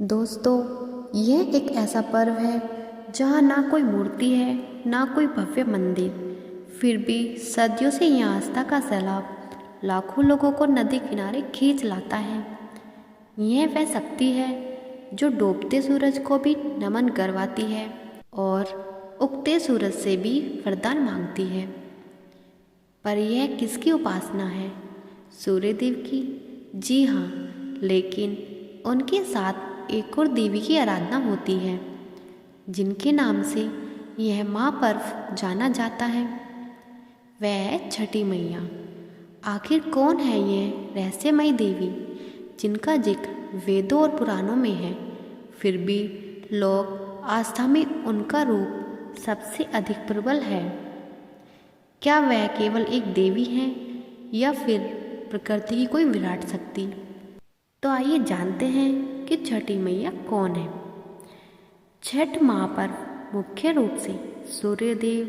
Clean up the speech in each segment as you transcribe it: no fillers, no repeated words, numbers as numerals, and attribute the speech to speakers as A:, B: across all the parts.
A: दोस्तों, यह एक ऐसा पर्व है जहाँ ना कोई मूर्ति है ना कोई भव्य मंदिर, फिर भी सदियों से यहाँ आस्था का सैलाब लाखों लोगों को नदी किनारे खींच लाता है। यह वह शक्ति है जो डूबते सूरज को भी नमन करवाती है और उगते सूरज से भी वरदान मांगती है। पर यह किसकी उपासना है? सूर्यदेव की? जी हाँ, लेकिन उनके साथ एक और देवी की आराधना होती है जिनके नाम से यह महापर्व जाना जाता है। वह है छठी मैया। आखिर कौन है यह रहस्यमयी देवी जिनका जिक्र वेदों और पुराणों में है, फिर भी लोक आस्था में उनका रूप सबसे अधिक प्रबल है? क्या वह केवल एक देवी है या फिर प्रकृति की कोई विराट शक्ति? तो आइए जानते हैं कि छठी मैया कौन है। छठ महापर्व मुख्य रूप से सूर्यदेव,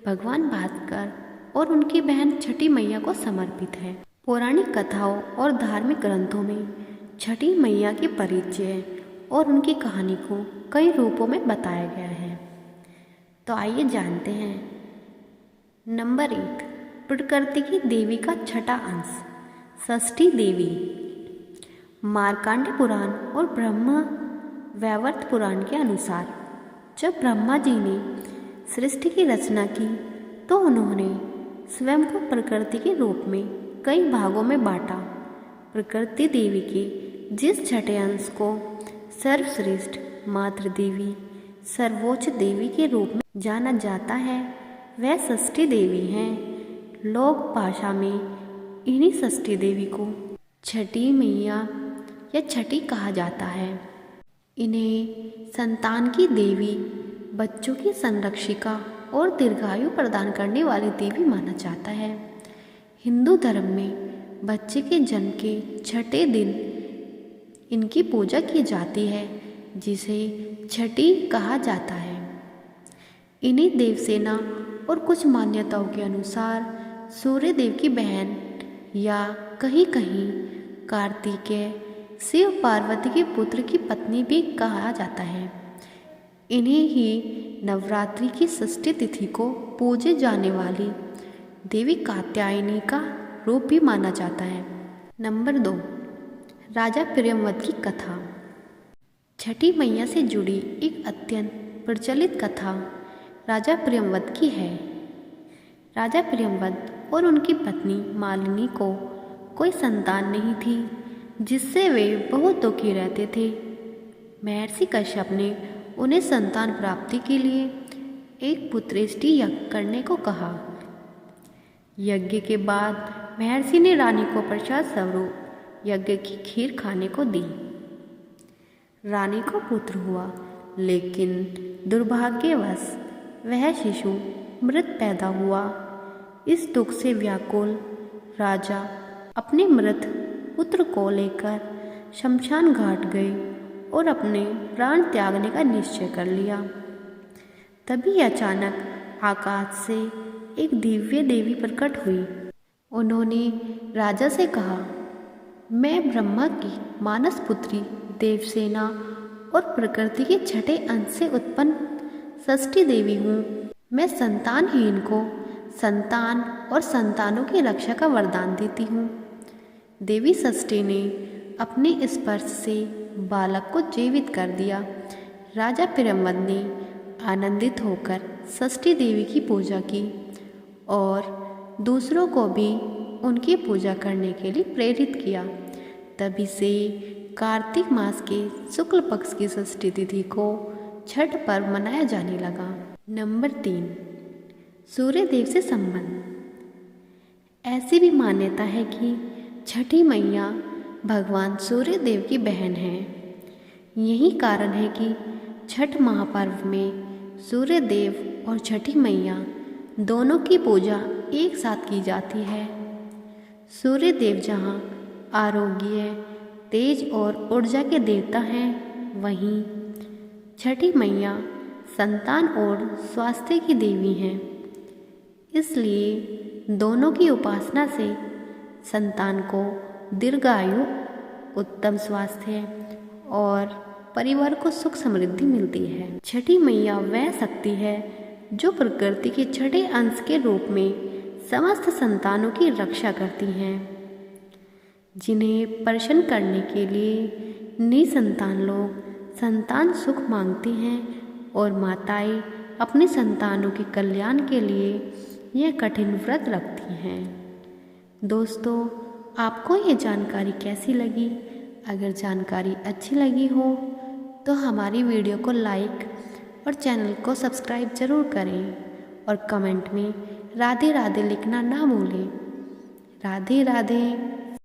A: भगवान भास्कर और उनकी बहन छठी मैया को समर्पित है। पौराणिक कथाओं और धार्मिक ग्रंथों में छठी मैया के परिचय और उनकी कहानी को कई रूपों में बताया गया है। तो आइए जानते हैं। नंबर 1, प्रकृति की देवी का छठा अंश, षष्ठी देवी। मार्कंडेय पुराण और ब्रह्म वैवर्त पुराण के अनुसार जब ब्रह्मा जी ने सृष्टि की रचना की तो उन्होंने स्वयं को प्रकृति के रूप में कई भागों में बांटा। प्रकृति देवी के जिस छठे अंश को सर्वश्रेष्ठ मातृ देवी, सर्वोच्च देवी के रूप में जाना जाता है, वह षष्ठी देवी हैं। लोक भाषा में इन्हीं षष्ठी देवी को छठी मैया या छठी कहा जाता है। इन्हें संतान की देवी, बच्चों की संरक्षिका और दीर्घायु प्रदान करने वाली देवी माना जाता है। हिंदू धर्म में बच्चे के जन्म के छठे दिन इनकी पूजा की जाती है, जिसे छठी कहा जाता है। इन्हीं देवसेना और कुछ मान्यताओं के अनुसार सूर्यदेव की बहन या कहीं कहीं कार्तिकेय शिव पार्वती के पुत्र की पत्नी भी कहा जाता है। इन्हें ही नवरात्रि की षष्ठी तिथि को पूजे जाने वाली देवी कात्यायनी का रूप भी माना जाता है। नंबर 2, राजा प्रियंवद की कथा। छठी मैया से जुड़ी एक अत्यंत प्रचलित कथा राजा प्रियंवद की है। राजा प्रियंवद और उनकी पत्नी मालिनी को कोई संतान नहीं थी, जिससे वे बहुत दुखी रहते थे। महर्षि कश्यप ने उन्हें संतान प्राप्ति के लिए एक पुत्रेष्टि यज्ञ करने को कहा। यज्ञ के बाद महर्षि ने रानी को प्रसाद स्वरूप यज्ञ की खीर खाने को दी। रानी को पुत्र हुआ, लेकिन दुर्भाग्यवश वह शिशु मृत पैदा हुआ। इस दुख से व्याकुल राजा अपने मृत पुत्र को लेकर शमशान घाट गए और अपने प्राण त्यागने का निश्चय कर लिया। तभी अचानक आकाश से एक दिव्य देवी प्रकट हुई। उन्होंने राजा से कहा, मैं ब्रह्मा की मानस पुत्री देवसेना और प्रकृति के छठे अंश से उत्पन्न षष्ठी देवी हूँ। मैं संतानहीन को संतान और संतानों की रक्षा का वरदान देती हूँ। देवी षष्ठी ने अपने स्पर्श से बालक को जीवित कर दिया। राजा प्रियंवद ने आनंदित होकर षष्ठी देवी की पूजा की और दूसरों को भी उनकी पूजा करने के लिए प्रेरित किया। तभी से कार्तिक मास के शुक्ल पक्ष की षष्ठी तिथि को छठ पर्व मनाया जाने लगा। नंबर 3, सूर्यदेव से संबंध। ऐसी भी मान्यता है कि छठी मैया भगवान सूर्यदेव की बहन है। यही कारण है कि छठ महापर्व में सूर्यदेव और छठी मैया दोनों की पूजा एक साथ की जाती है। सूर्यदेव जहाँ आरोग्य, तेज और ऊर्जा के देवता हैं, वहीं छठी मैया संतान और स्वास्थ्य की देवी हैं। इसलिए दोनों की उपासना से संतान को दीर्घायु, उत्तम स्वास्थ्य और परिवार को सुख समृद्धि मिलती है। छठी मैया वह शक्ति है जो प्रकृति के छठे अंश के रूप में समस्त संतानों की रक्षा करती हैं। जिन्हें प्रसन्न करने के लिए निसंतान लोग संतान सुख मांगते हैं और माताएं अपने संतानों के कल्याण के लिए यह कठिन व्रत रखती हैं। दोस्तों, आपको ये जानकारी कैसी लगी? अगर जानकारी अच्छी लगी हो तो हमारी वीडियो को लाइक और चैनल को सब्सक्राइब ज़रूर करें और कमेंट में राधे राधे लिखना ना भूलें। राधे राधे।